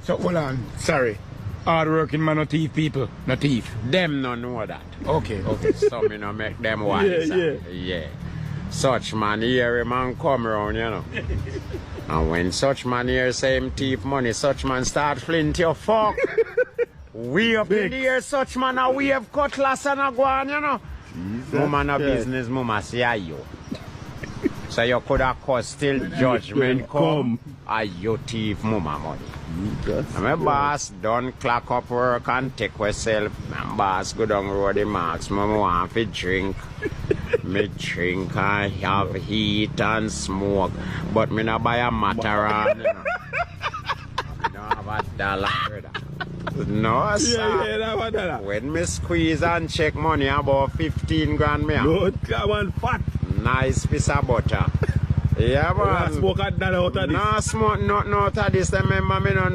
So hold on, sorry. Hard working man, no thief people, no thief. Them no know that. Okay. So me no make them wise. Yeah. Such man hear him and come round, you know. And when such man hear say him thief money, such man start flint your fuck. We up in the air, such man a wave cutlass and a go on, you know. Mama no business, mama say you. So you could have caused still judgment come. Are you thief mama money? And my boss done clock up work and take herself. My boss go down road the marks. Mama want to drink. Me drink and have heat and smoke. But me not buy a Mataran. You know. I don't have a dollar, brother. No, sir. When me squeeze and check money about 15 grand, me good, come on, fat. Nice piece of butter. Yeah, man. Smoke that out of this. No smoke, not out of this. Remember me no.